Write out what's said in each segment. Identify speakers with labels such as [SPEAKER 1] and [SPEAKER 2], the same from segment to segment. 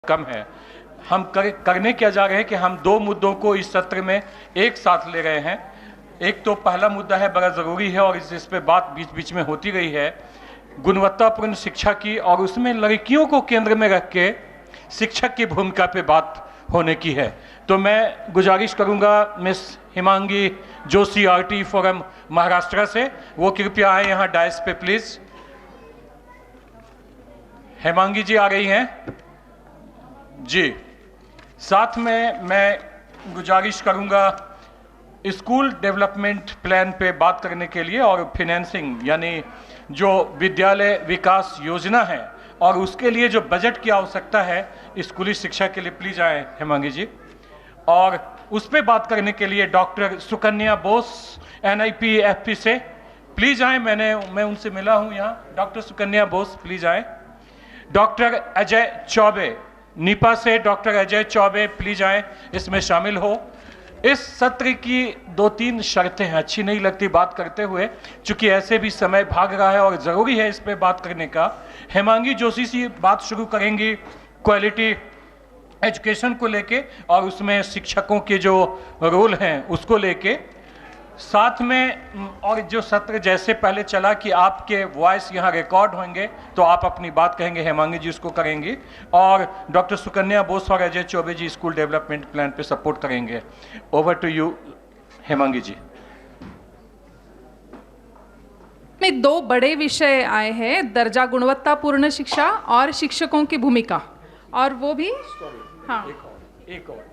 [SPEAKER 1] कम है। हम करने क्या जा रहे हैं कि हम दो मुद्दों को इस सत्र में एक साथ ले रहे हैं। एक तो पहला मुद्दा है, बड़ा ज़रूरी है और इस पे बात बीच बीच में होती रही है, गुणवत्तापूर्ण शिक्षा की, और उसमें लड़कियों को केंद्र में रख के शिक्षक की भूमिका पे बात होने की है। तो मैं गुजारिश करूंगा miss Himangi Joshi RT forum Maharashtra से, वो कृपया आए यहाँ डायस पे प्लीज। हेमांगी जी आ रही हैं जी। साथ में मैं गुजारिश करूंगा स्कूल डेवलपमेंट प्लान पे बात करने के लिए और फिनेंसिंग, यानी जो विद्यालय विकास योजना है और उसके लिए जो बजट की आवश्यकता है स्कूली शिक्षा के लिए, प्लीज आए हेमांगी जी। और उस पर बात करने के लिए doctor Sukanya Bose NIP FP से प्लीज आए। मैं उनसे मिला हूं यहाँ। डॉक्टर सुकन्या बोस प्लीज आए। डॉक्टर अजय चौबे नीपा से, डॉक्टर अजय चौबे प्लीज आए, इसमें शामिल हो। इस सत्र की 2-3 शर्तें हैं, अच्छी नहीं लगती बात करते हुए, चूंकि ऐसे भी समय भाग रहा है और ज़रूरी है इस पे बात करने का। हेमांगी जोशी से बात शुरू करेंगी क्वालिटी एजुकेशन को लेके और उसमें शिक्षकों के जो रोल हैं उसको लेके। साथ में और जो सत्र जैसे पहले चला कि आपके वॉइस यहाँ रिकॉर्ड होंगे तो आप अपनी बात कहेंगे, हेमांगी जी उसको करेंगी, और डॉक्टर सुकन्या बोस और अजय चौबे जी स्कूल डेवलपमेंट प्लान पे सपोर्ट करेंगे। ओवर टू यू हेमांगी जी।
[SPEAKER 2] में 2 बड़े विषय आए हैं, दर्जा गुणवत्तापूर्ण शिक्षा और शिक्षकों की भूमिका, और वो भी हाँ
[SPEAKER 1] एक और।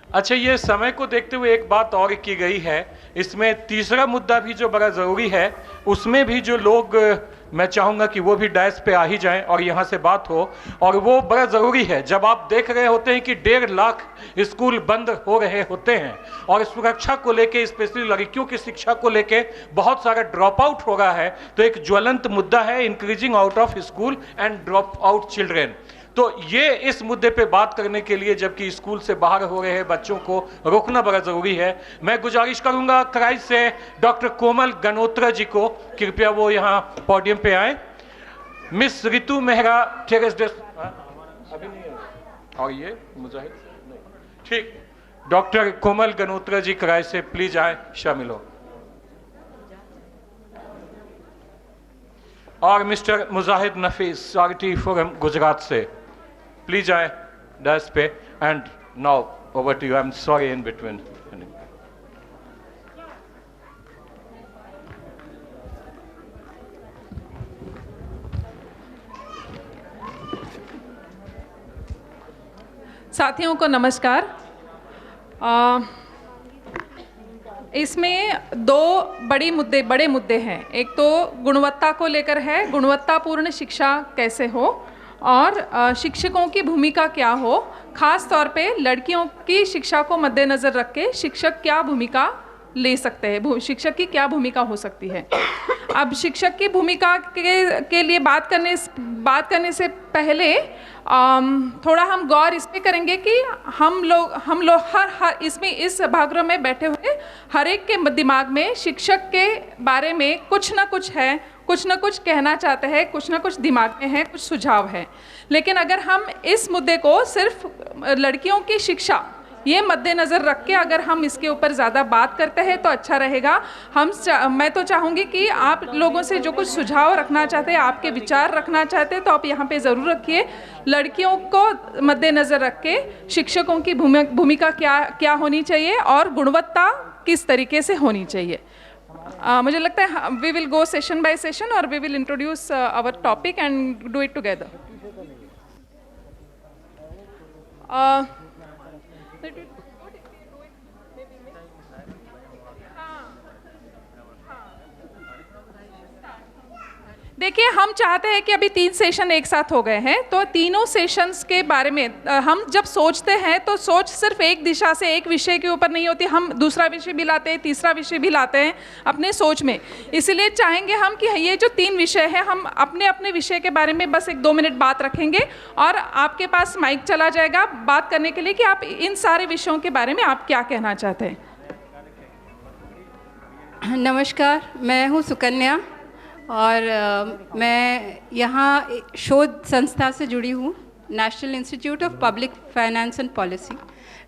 [SPEAKER 1] अच्छा, ये समय को देखते हुए एक बात और की गई है, इसमें तीसरा मुद्दा भी जो बड़ा ज़रूरी है, उसमें भी जो लोग, मैं चाहूँगा कि वो भी डायस पे आ ही जाएं और यहाँ से बात हो। और वो बड़ा ज़रूरी है जब आप देख रहे होते हैं कि 1.5 लाख स्कूल बंद हो रहे होते हैं और सुरक्षा को लेके, स्पेशली लड़कियों की शिक्षा को लेके बहुत सारा ड्रॉप आउट हो रहा है, तो एक ज्वलंत मुद्दा है increasing out of school and drop out children. तो ये इस मुद्दे पे बात करने के लिए, जबकि स्कूल से बाहर हो रहे हैं बच्चों को रोकना बड़ा जरूरी है, मैं गुजारिश करूंगा क्राइस्ट से डॉक्टर कोमल गनोत्रा जी को, कृपया वो यहाँ पोडियम पे आए। मिस रितु मेहरा अभी नहीं है, और ये मुजाहिद ठीक, डॉक्टर कोमल गनोत्रा जी क्राइस्ट से प्लीज आए, शामिल हो। और mister Mujahid Nafees RT forum Gujarat से प्लीज आए डैश पे। And now over to you. I am sorry in between.
[SPEAKER 2] साथियों को नमस्कार। इसमें 2 बड़े मुद्दे हैं। एक तो गुणवत्ता को लेकर है, गुणवत्तापूर्ण शिक्षा कैसे हो, और शिक्षकों की भूमिका क्या हो, खास तौर पे लड़कियों की शिक्षा को मद्देनज़र रख के शिक्षक क्या भूमिका ले सकते हैं, शिक्षक की क्या भूमिका हो सकती है। अब शिक्षक की भूमिका के लिए बात करने से पहले थोड़ा हम गौर इस पे करेंगे कि हम लोग हर इसमें इस भागरों में बैठे हुए हर एक के दिमाग में शिक्षक के बारे में कुछ ना कुछ है, कुछ ना कुछ कहना चाहते हैं, कुछ ना कुछ दिमाग में है, कुछ सुझाव है। लेकिन अगर हम इस मुद्दे को सिर्फ लड़कियों की शिक्षा ये मद्देनज़र रख के अगर हम इसके ऊपर ज़्यादा बात करते हैं तो अच्छा रहेगा। मैं तो चाहूँगी कि आप लोगों से जो कुछ सुझाव रखना चाहते हैं, आपके विचार रखना चाहते हैं, तो आप यहाँ पे ज़रूर रखिए। लड़कियों को मद्देनज़र रख के शिक्षकों की भूमिका क्या होनी चाहिए और गुणवत्ता किस तरीके से होनी चाहिए। मुझे लगता है we will go session by session और we will introduce our topic and do it together. देखिए, हम चाहते हैं कि अभी 3 सेशन एक साथ हो गए हैं, तो तीनों सेशंस के बारे में हम जब सोचते हैं तो सोच सिर्फ एक दिशा से, एक विषय के ऊपर नहीं होती। हम दूसरा विषय भी लाते हैं, तीसरा विषय भी लाते हैं अपने सोच में। इसलिए चाहेंगे हम कि ये जो 3 विषय हैं, हम अपने अपने विषय के बारे में बस 1-2 मिनट बात रखेंगे और आपके पास माइक चला जाएगा बात करने के लिए कि आप इन सारे विषयों के बारे में आप क्या कहना चाहते हैं।
[SPEAKER 3] नमस्कार, मैं हूँ सुकन्या और मैं यहाँ शोध संस्था से जुड़ी हूँ national institute of public finance and policy.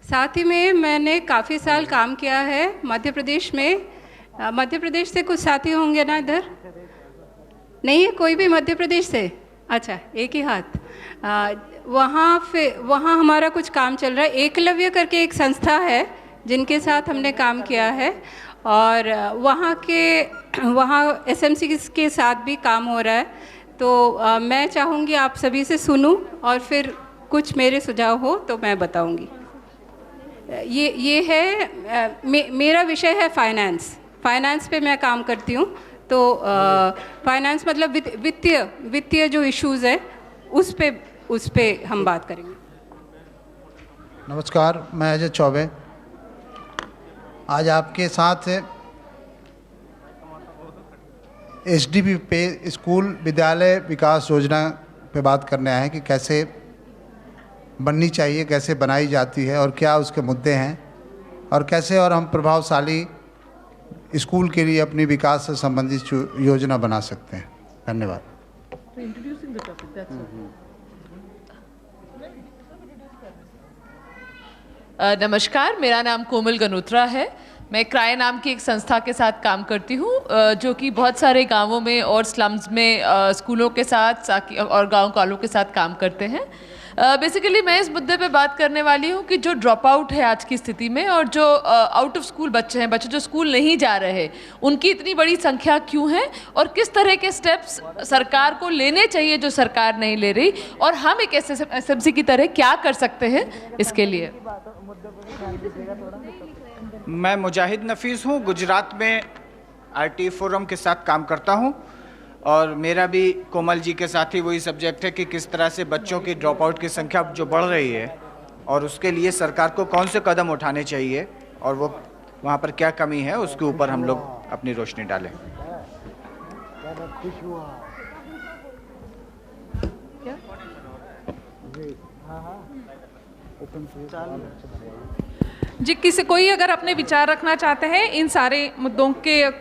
[SPEAKER 3] साथ ही में मैंने काफ़ी साल काम किया है मध्य प्रदेश में। मध्य प्रदेश से कुछ साथी होंगे ना इधर? नहीं है कोई भी मध्य प्रदेश से? अच्छा, एक ही हाथ। वहाँ हमारा कुछ काम चल रहा है। एकलव्य करके एक संस्था है जिनके साथ हमने काम किया है, और वहाँ एसएमसी के साथ भी काम हो रहा है। तो मैं चाहूँगी आप सभी से सुनूं और फिर कुछ मेरे सुझाव हो तो मैं बताऊँगी। ये है मेरा विषय है फाइनेंस पे मैं काम करती हूँ। तो फाइनेंस मतलब वित्तीय जो इश्यूज़ है उस पे हम बात करेंगे।
[SPEAKER 4] नमस्कार, मैं अजय चौबे आज आपके साथ एचडीबी पे स्कूल विद्यालय विकास योजना पे बात करने आए हैं कि कैसे बननी चाहिए, कैसे बनाई जाती है और क्या उसके मुद्दे हैं, और कैसे और हम प्रभावशाली स्कूल के लिए अपनी विकास से संबंधित योजना बना सकते हैं। धन्यवाद।
[SPEAKER 5] नमस्कार, मेरा नाम कोमल गनोत्रा है। मैं क्राय नाम की एक संस्था के साथ काम करती हूँ जो कि बहुत सारे गांवों में और स्लम्स में स्कूलों के साथ और गांव कॉलों के साथ काम करते हैं। बेसिकली मैं इस मुद्दे पे बात करने वाली हूँ कि जो ड्रॉप आउट है आज की स्थिति में, और जो आउट ऑफ स्कूल बच्चे हैं, बच्चे जो स्कूल नहीं जा रहे, उनकी इतनी बड़ी संख्या क्यों है, और किस तरह के स्टेप्स सरकार को लेने चाहिए जो सरकार नहीं ले रही, और हम एक एसएमसी की तरह क्या कर सकते हैं इसके लिए।
[SPEAKER 6] मैं मुजाहिद नफीस हूँ, गुजरात में आरटी फोरम के साथ काम करता हूँ, और मेरा भी कोमल जी के साथ ही वही सब्जेक्ट है कि किस तरह से बच्चों की ड्रॉप आउट की संख्या जो बढ़ रही है और उसके लिए सरकार को कौन से कदम उठाने चाहिए और वो वहाँ पर क्या कमी है, उसके ऊपर हम लोग अपनी रोशनी डालें।
[SPEAKER 2] जी, कोई अगर अपने विचार रखना चाहते हैं इन सारे मुद्दों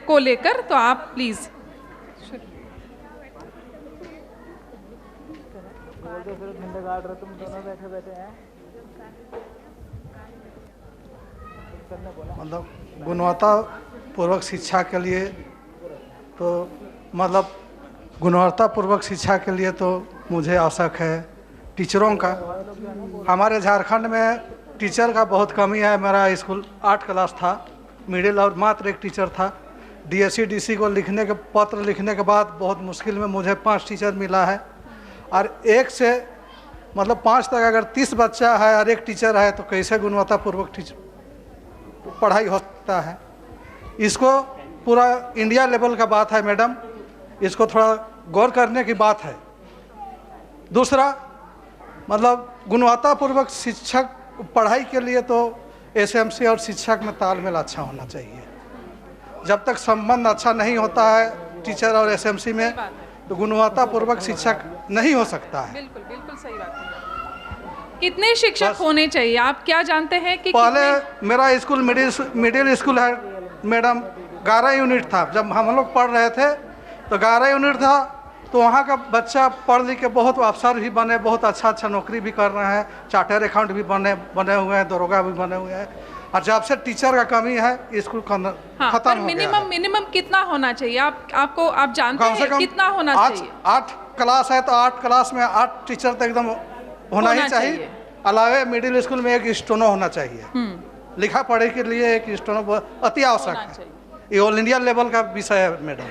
[SPEAKER 2] को लेकर तो आप प्लीज़।
[SPEAKER 7] मतलब गुणवत्तापूर्वक शिक्षा के लिए तो गुणवत्तापूर्वक शिक्षा के लिए तो मुझे आवश्यक है टीचरों का। हमारे झारखंड में टीचर का बहुत कमी है। मेरा स्कूल 8 क्लास था, मिडिल, और मात्र एक टीचर था। डीएससी डीसी को पत्र लिखने के बाद बहुत मुश्किल में मुझे 5 टीचर मिला है, और 1 से 5 तक अगर 30 बच्चा है और 1 टीचर है तो कैसे गुणवत्तापूर्वक पढ़ाई हो सकता है। इसको पूरा इंडिया लेवल का बात है मैडम, इसको थोड़ा गौर करने की बात है। दूसरा गुणवत्तापूर्वक शिक्षक पढ़ाई के लिए तो एसएमसी और शिक्षक में तालमेल अच्छा होना चाहिए। जब तक संबंध अच्छा नहीं होता है टीचर और एसएमसी में तो गुणवत्तापूर्वक शिक्षक नहीं हो सकता है।
[SPEAKER 2] बिल्कुल बिल्कुल सही बात है। कितने शिक्षक होने चाहिए, आप क्या जानते हैं कि
[SPEAKER 7] पहले मेरा स्कूल मिडिल स्कूल है मैडम, 11 यूनिट था। जब हम लोग पढ़ रहे थे तो 11 यूनिट था, तो वहाँ का बच्चा पढ़ लिख के बहुत अफसर भी बने, बहुत अच्छा नौकरी भी कर रहे हैं, चार्टर अकाउंट भी बने हुए हैं, दरोगा भी बने हुए हैं। और जब से टीचर का कमी है स्कूल खत्म हो गया।
[SPEAKER 2] मिनिमम कितना होना चाहिए आप जानते हैं कितना होना चाहिए?
[SPEAKER 7] 8 क्लास है तो 8 क्लास में 8 टीचर तो एकदम होना ही चाहिए। अलावे मिडिल स्कूल में एक स्टोनो होना चाहिए। लिखा पढ़े के लिए एक स्टोनो अति आवश्यक है। ये ऑल इंडिया लेवल का विषय है मैडम।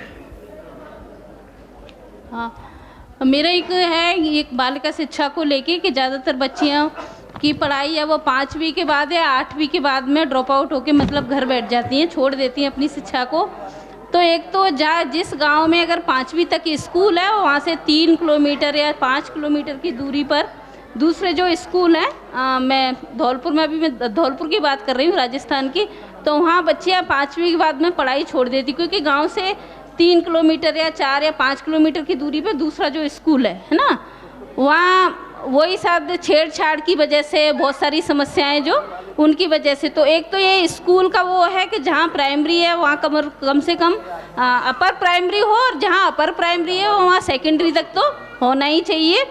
[SPEAKER 8] हाँ, मेरा एक बालिका शिक्षा को लेके कि ज़्यादातर बच्चियाँ की पढ़ाई है वो 5वीं के बाद या 8वीं के बाद में ड्रॉप आउट होके घर बैठ जाती हैं, छोड़ देती हैं अपनी शिक्षा को। तो एक तो जिस गांव में अगर 5वीं तक स्कूल है वहाँ से 3 किलोमीटर या 5 किलोमीटर की दूरी पर दूसरे जो स्कूल हैं, मैं धौलपुर में अभी मैं धौलपुर की बात कर रही हूँ राजस्थान की, तो वहाँ बच्चियाँ 5वीं के बाद में पढ़ाई छोड़ देती, क्योंकि गांव से 3 किलोमीटर या 4 या 5 किलोमीटर की दूरी पे दूसरा जो स्कूल है ना, वहाँ वही साथ छेड़छाड़ की वजह से बहुत सारी समस्याएं जो उनकी वजह से। तो एक तो ये स्कूल का वो है कि जहाँ प्राइमरी है वहाँ कम से कम अपर प्राइमरी हो, और जहाँ अपर प्राइमरी है वहाँ सेकेंडरी तक तो होना ही चाहिए।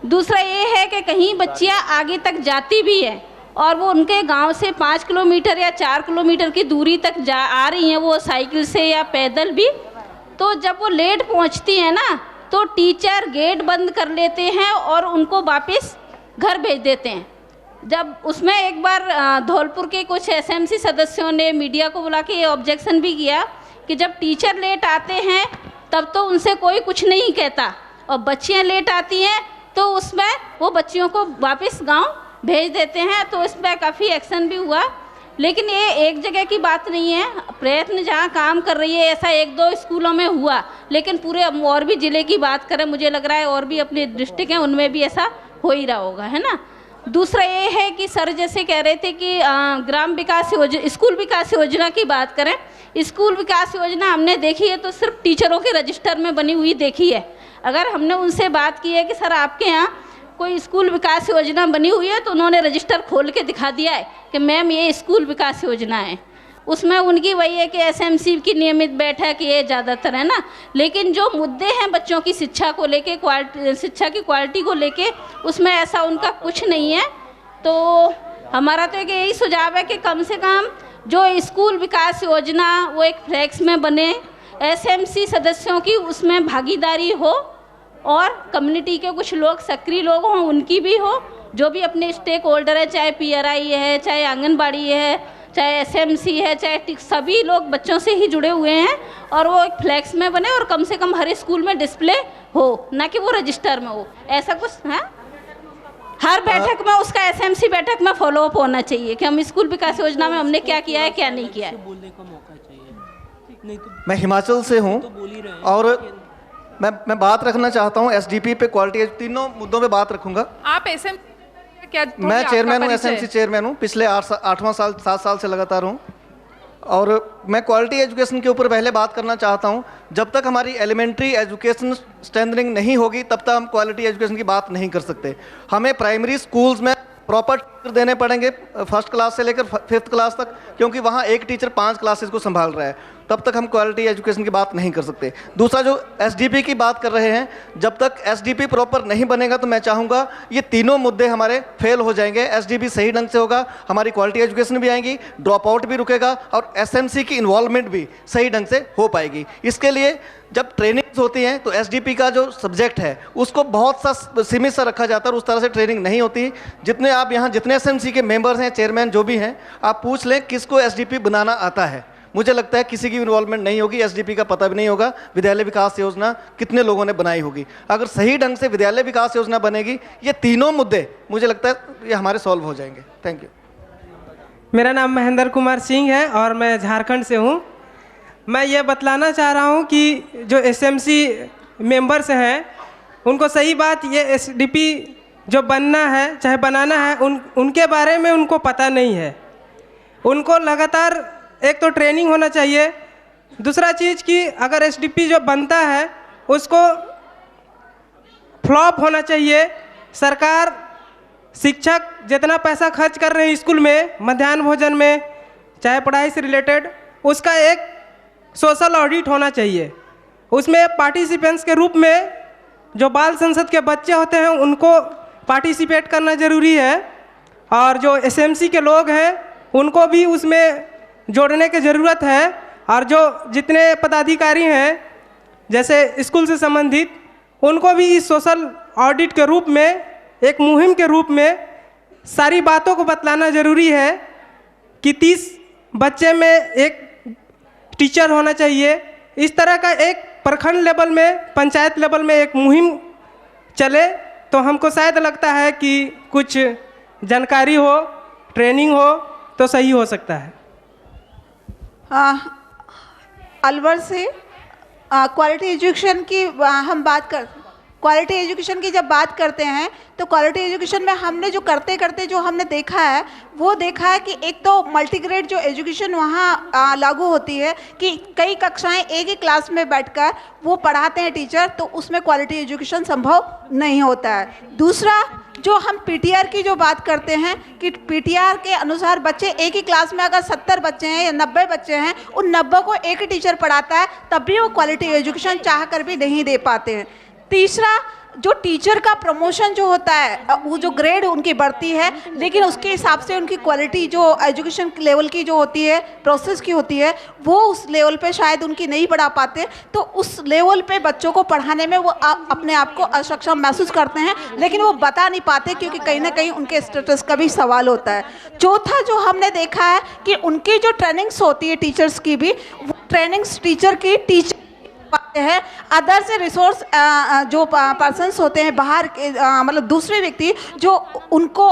[SPEAKER 8] दूसरा ये है कि कहीं बच्चियाँ आगे तक जाती भी हैं और वो उनके गांव से 5 किलोमीटर या 4 किलोमीटर की दूरी तक आ रही हैं, वो साइकिल से या पैदल भी, तो जब वो लेट पहुंचती हैं ना तो टीचर गेट बंद कर लेते हैं और उनको वापस घर भेज देते हैं। जब उसमें एक बार धौलपुर के कुछ एसएमसी सदस्यों ने मीडिया को बुला के ये ऑब्जेक्शन भी किया कि जब टीचर लेट आते हैं तब तो उनसे कोई कुछ नहीं कहता, और बच्चियां लेट आती हैं तो उसमें वो बच्चियों को वापस गांव भेज देते हैं। तो इस पर काफ़ी एक्शन भी हुआ, लेकिन ये एक जगह की बात नहीं है। प्रयत्न जहाँ काम कर रही है ऐसा 1-2 स्कूलों में हुआ, लेकिन पूरे और भी ज़िले की बात करें, मुझे लग रहा है और भी अपने डिस्ट्रिक्ट हैं उनमें भी ऐसा हो ही रहा होगा, है ना। दूसरा ये है कि सर जैसे कह रहे थे कि ग्राम विकास योजना, स्कूल विकास योजना की बात करें, स्कूल विकास योजना हमने देखी है तो सिर्फ टीचरों के रजिस्टर में बनी हुई देखी है। अगर हमने उनसे बात की है कि सर आपके यहाँ कोई स्कूल विकास योजना बनी हुई है, तो उन्होंने रजिस्टर खोल के दिखा दिया है कि मैम ये स्कूल विकास योजना है। उसमें उनकी वही है कि एसएमसी की नियमित बैठक ये ज़्यादातर है ना, लेकिन जो मुद्दे हैं बच्चों की शिक्षा को लेके, शिक्षा की क्वालिटी को लेके, उसमें ऐसा उनका कुछ नहीं है। तो हमारा तो एक यही सुझाव है कि कम से कम जो स्कूल विकास योजना वो एक फ्लैक्स में बने, एसएमसी सदस्यों की उसमें भागीदारी हो और कम्युनिटी के कुछ लोग सक्रिय लोग हों, उनकी भी हो, जो भी अपने स्टेक होल्डर है, चाहे पीआरआई है, चाहे आंगनबाड़ी है, चाहे एसएमसी है, चाहे सभी लोग बच्चों से ही जुड़े हुए हैं, और वो एक फ्लैक्स में बने और कम से कम हर स्कूल में डिस्प्ले हो, ना कि वो रजिस्टर में हो। ऐसा कुछ है, हर बैठक में उसका एसएमसी बैठक में फॉलोअप होना चाहिए कि हम स्कूल विकास योजना में हमने क्या किया है, क्या नहीं किया है।
[SPEAKER 9] मैं हिमाचल से हूँ और मैं बात रखना चाहता हूँ एसडीपी पे, क्वालिटी, तीनों मुद्दों पे बात रखूंगा।
[SPEAKER 2] आप एसएम क्या?
[SPEAKER 9] मैं चेयरमैन हूँ, एसएमसी चेयरमैन हूँ, पिछले 8वां साल 7 साल से लगातार हूँ। और मैं क्वालिटी एजुकेशन के ऊपर पहले बात करना चाहता हूँ। जब तक हमारी एलिमेंट्री एजुकेशन स्ट्रेंथनिंग नहीं होगी तब तक हम क्वालिटी एजुकेशन की बात नहीं कर सकते। हमें प्राइमरी स्कूल्स में प्रॉपर टीचर देने पड़ेंगे, फर्स्ट क्लास से लेकर 5th क्लास तक, क्योंकि वहाँ एक टीचर 5 क्लासेस को संभाल रहा है। तब तक हम क्वालिटी एजुकेशन की बात नहीं कर सकते। दूसरा, जो एसडीपी की बात कर रहे हैं, जब तक एसडीपी प्रॉपर नहीं बनेगा तो मैं चाहूँगा ये तीनों मुद्दे हमारे फेल हो जाएंगे। एसडीपी सही ढंग से होगा, हमारी क्वालिटी एजुकेशन भी आएगी, ड्रॉप आउट भी रुकेगा और एसएमसी की इन्वॉल्वमेंट भी सही ढंग से हो पाएगी। इसके लिए जब ट्रेनिंग्स होती हैं तो एसडीपी का जो सब्जेक्ट है उसको बहुत सा सीमित सा रखा जाता है और उस तरह से ट्रेनिंग नहीं होती। जितने आप यहाँ जितने एसएमसी के मेंबर्स हैं, चेयरमैन जो भी हैं, आप पूछ लें किसको एसडीपी बनाना आता है। मुझे लगता है किसी की इन्वॉल्वमेंट नहीं होगी, एसडीपी का पता भी नहीं होगा विद्यालय विकास योजना कितने लोगों ने बनाई होगी। अगर सही ढंग से विद्यालय विकास योजना बनेगी, ये तीनों मुद्दे मुझे लगता है ये हमारे सॉल्व हो जाएंगे। Thank you.
[SPEAKER 10] मेरा नाम महेंद्र कुमार सिंह है और मैं झारखंड से हूँ। मैं ये बतलाना चाह रहा हूँ कि जो एसएमसी मेंबर्स हैं उनको सही बात, ये एसडीपी जो बनना है चाहे बनाना है, उनके बारे में उनको पता नहीं है। उनको लगातार एक तो ट्रेनिंग होना चाहिए, दूसरा चीज़ कि अगर एसडीपी जो बनता है उसको फ्लॉप होना चाहिए। सरकार, शिक्षक जितना पैसा खर्च कर रहे हैं स्कूल में, मध्याह्न भोजन में, चाहे पढ़ाई से रिलेटेड, उसका एक सोशल ऑडिट होना चाहिए। उसमें पार्टिसिपेंट्स के रूप में जो बाल संसद के बच्चे होते हैं उनको पार्टिसिपेट करना ज़रूरी है, और जो एसएमसी के लोग हैं उनको भी उसमें जोड़ने की ज़रूरत है। और जो जितने पदाधिकारी हैं जैसे स्कूल से संबंधित, उनको भी इस सोशल ऑडिट के रूप में, एक मुहिम के रूप में सारी बातों को बतलाना ज़रूरी है कि 30 बच्चे में एक टीचर होना चाहिए। इस तरह का एक प्रखंड लेवल में, पंचायत लेवल में एक मुहिम चले तो हमको शायद लगता है कि कुछ जानकारी हो, ट्रेनिंग हो तो सही हो सकता है।
[SPEAKER 11] अलवर से क्वालिटी एजुकेशन की हम बात कर, क्वालिटी एजुकेशन की जब बात करते हैं तो क्वालिटी एजुकेशन में हमने जो करते करते जो हमने देखा है वो देखा है कि एक तो मल्टीग्रेड जो एजुकेशन वहाँ लागू होती है कि कई कक्षाएं एक ही क्लास में बैठकर वो पढ़ाते हैं टीचर, तो उसमें क्वालिटी एजुकेशन संभव नहीं होता है। दूसरा, जो हम पीटीआर की जो बात करते हैं कि पीटीआर के अनुसार बच्चे एक ही क्लास में अगर 70 बच्चे हैं या 90 बच्चे हैं, उन 90 को एक ही टीचर पढ़ाता है, तब भी वो क्वालिटी एजुकेशन चाह कर भी नहीं दे पाते हैं। तीसरा, जो टीचर का प्रमोशन जो होता है वो जो ग्रेड उनकी बढ़ती है, लेकिन उसके हिसाब से उनकी क्वालिटी जो एजुकेशन लेवल की जो होती है, प्रोसेस की होती है, वो उस लेवल पे शायद उनकी नहीं बढ़ा पाते। तो उस लेवल पे बच्चों को पढ़ाने में वो अपने आप को असक्षम महसूस करते हैं, लेकिन वो बता नहीं पाते क्योंकि कहीं ना कहीं उनके स्टेटस का भी सवाल होता है। चौथा जो हमने देखा है कि उनकी जो ट्रेनिंग्स होती है टीचर्स की भी, वो ट्रेनिंग्स टीचर की टीचर पाते हैं, अदर से रिसोर्स जो पर्सन्स होते हैं बाहर के मतलब दूसरे व्यक्ति जो उनको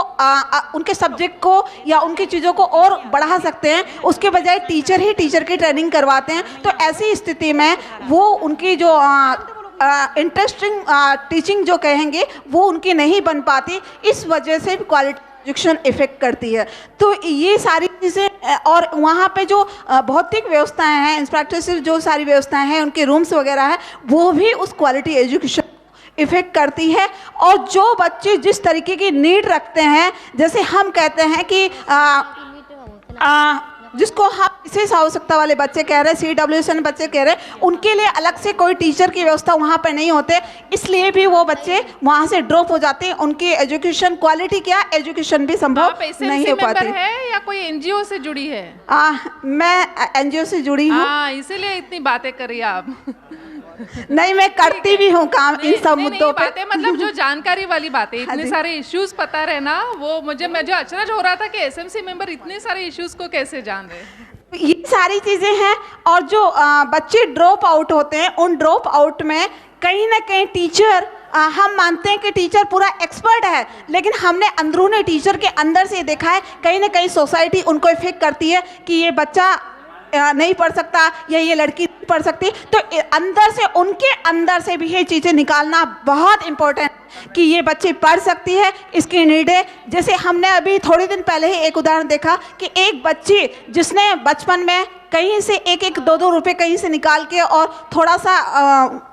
[SPEAKER 11] उनके सब्जेक्ट को या उनकी चीज़ों को और बढ़ा सकते हैं, उसके बजाय टीचर ही टीचर की ट्रेनिंग करवाते हैं। तो ऐसी स्थिति में वो उनकी जो इंटरेस्टिंग टीचिंग जो कहेंगे वो उनकी नहीं बन पाती, इस वजह से क्वालिटी एजुकेशन इफेक्ट करती है। तो ये सारी चीज़ें, और वहाँ पे जो भौतिक व्यवस्थाएं हैं, इंफ्रास्ट्रक्चर जो सारी व्यवस्थाएं हैं, उनके रूम्स वगैरह हैं, वो भी उस क्वालिटी एजुकेशन इफेक्ट करती है। और जो बच्चे जिस तरीके की नीड रखते हैं, जैसे हम कहते हैं कि जिसको हम विशेष आवश्यकता वाले बच्चे कह रहे हैं, CWSN बच्चे कह रहे हैं, उनके लिए अलग से कोई टीचर की व्यवस्था वहाँ पे नहीं होते, इसलिए भी वो बच्चे वहाँ से ड्रॉप हो जाते हैं। उनकी एजुकेशन क्वालिटी क्या, एजुकेशन भी संभव नहीं हो पाती
[SPEAKER 2] है। या कोई NGO से जुड़ी है?
[SPEAKER 11] मैं NGO से जुड़ी हूँ।
[SPEAKER 2] इसीलिए इतनी बातें करी आप।
[SPEAKER 11] नहीं, मैं करती भी हूँ काम इन सब मुद्दों पे।
[SPEAKER 2] बातें मतलब जो जानकारी वाली बातें, इतने सारे इश्यूज पता रहना, वो मुझे अचरज हो रहा था कि SMC मेंबर इतने सारे इश्यूज को कैसे जान रहे।
[SPEAKER 11] ये सारी चीज़ें हैं। और जो बच्चे ड्रॉप आउट होते हैं, उन ड्रॉप आउट में कहीं ना कहीं टीचर, हम मानते हैं कि टीचर पूरा एक्सपर्ट है, लेकिन हमने अंदरूनी टीचर के अंदर से देखा है कहीं ना कहीं सोसाइटी उनको इफेक्ट करती है कि ये बच्चा नहीं पढ़ सकता या ये लड़की नहीं पढ़ सकती। तो अंदर से, उनके अंदर से भी ये चीज़ें निकालना बहुत इम्पोर्टेंट कि ये बच्ची पढ़ सकती है, इसकी नीड है। जैसे हमने अभी थोड़े दिन पहले ही एक उदाहरण देखा कि एक बच्ची जिसने बचपन में कहीं से एक एक दो दो रुपए कहीं से निकाल के, और थोड़ा सा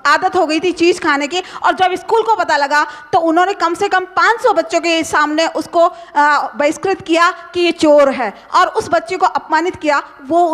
[SPEAKER 11] आदत हो गई थी चीज़ खाने की, और जब स्कूल को पता लगा तो उन्होंने कम से कम 500 बच्चों के सामने उसको बहिष्कृत किया कि ये चोर है, और उस बच्चे को अपमानित किया। वो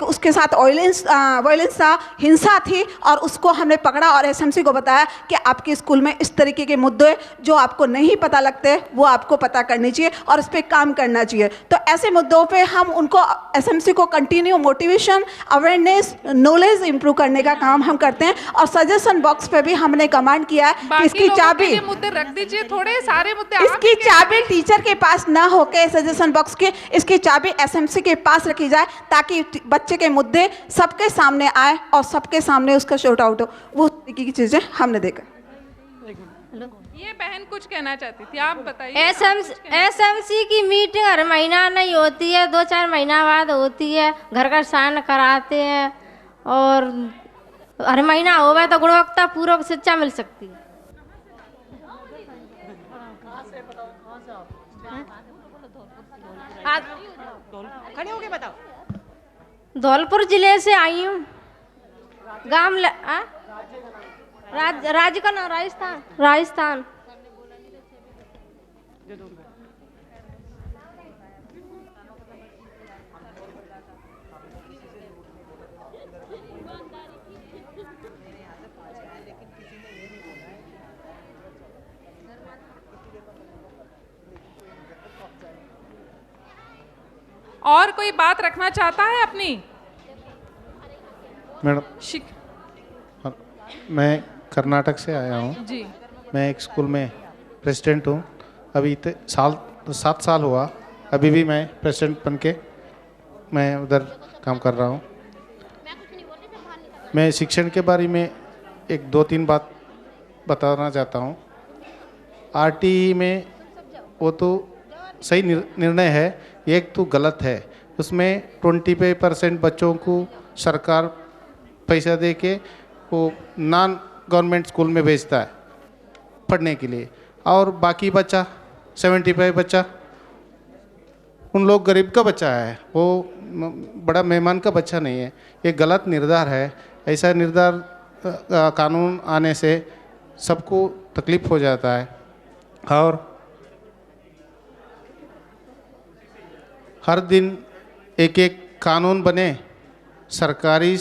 [SPEAKER 11] उसके साथ वायलेंस था, हिंसा थी, और उसको हमने पकड़ा और SMC को बताया कि आपके स्कूल में इस तरीके के मुद्दे जो आपको नहीं पता लगते वो आपको पता करनी चाहिए और इस पर काम करना चाहिए। तो ऐसे मुद्दों पे हम उनको, SMC को continue motivation, awareness, knowledge improve करने का काम हम करते हैं। और सजेशन बॉक्स पे भी हमने कमांड किया है कि इसकी चाबी,
[SPEAKER 2] मुद्दे रख दीजिए, थोड़े सारे मुद्दे
[SPEAKER 11] इसकी चाबी टीचर के पास ना होके सजेशन बॉक्स के, इसकी चाबी SMC के पास रखी जाए, ताकि बच्चे के मुद्दे सबके सामने आए और सबके सामने उसका शॉर्ट आउट हो। वो तरीके की चीज़ें हमने देखा।
[SPEAKER 2] ये बहन कुछ कहना चाहती थी, आप बताइए।
[SPEAKER 12] SMC की मीटिंग हर महीना नहीं होती है, 2-4 महीना बाद होती है, घर घर साइन कराते हैं, और हर महीना होवे तो गुणवत्ता पूर्वक शिक्षा मिल सकती है।
[SPEAKER 10] खड़े होके बताओ।
[SPEAKER 12] धौलपुर जिले से आई हूँ, गांव राज्य का नाम राजस्थान।
[SPEAKER 2] और कोई बात रखना चाहता है अपनी?
[SPEAKER 13] मैडम, मैं कर्नाटक से आया हूँ
[SPEAKER 2] जी।
[SPEAKER 13] मैं एक स्कूल में प्रेसिडेंट हूँ। अभी 7 साल हुआ, अभी भी मैं प्रेसिडेंट बन के मैं उधर काम कर रहा हूँ। मैं शिक्षण के बारे में 1-2-3 बात बताना चाहता हूँ। RTE में वो तो सही निर्णय है, एक तो गलत है। उसमें 20% बच्चों को सरकार पैसा दे के वो नॉन गवर्नमेंट स्कूल में भेजता है पढ़ने के लिए, और बाकी बच्चा 75 बच्चा उन लोग गरीब का बच्चा है, वो बड़ा मेहमान का बच्चा नहीं है। ये गलत निर्धार है। ऐसा निर्धार कानून आने से सबको तकलीफ हो जाता है, और हर दिन एक कानून बने। सरकारी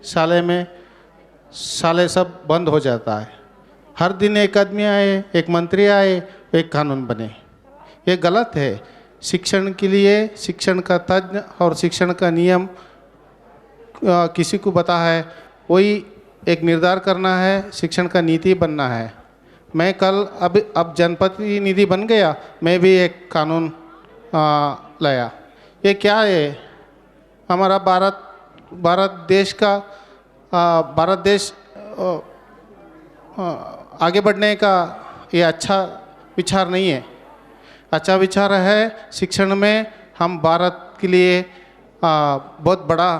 [SPEAKER 13] शाले में साले सब बंद हो जाता है, हर दिन एक आदमी आए, एक मंत्री आए, एक कानून बने। ये गलत है। शिक्षण के लिए शिक्षण का तज्ञ और शिक्षण का नियम किसी को पता है, वही एक निर्धार करना है, शिक्षण का नीति बनना है। मैं कल अब जनप्रतिनिधि बन गया, मैं भी एक कानून लाया। ये क्या है? हमारा भारत देश आगे बढ़ने का ये अच्छा विचार नहीं है। अच्छा विचार है शिक्षण में हम भारत के लिए बहुत बड़ा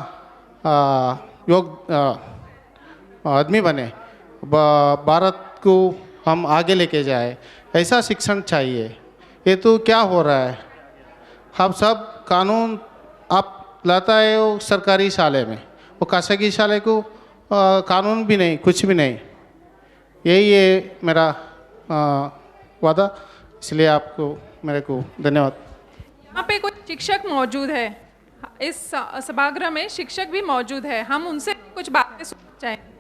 [SPEAKER 13] आदमी बने, भारत को हम आगे लेके जाए, ऐसा शिक्षण चाहिए। ये तो क्या हो रहा है, हम सब कानून आप लाता है वो सरकारी शाले में, वो खासगी शाले को कानून भी नहीं, कुछ भी नहीं। यही है मेरा वादा, इसलिए आपको मेरे को धन्यवाद।
[SPEAKER 2] यहाँ पे कुछ शिक्षक मौजूद है, इस सभागृह में शिक्षक भी मौजूद है, हम उनसे कुछ बातें सुनना चाहेंगे।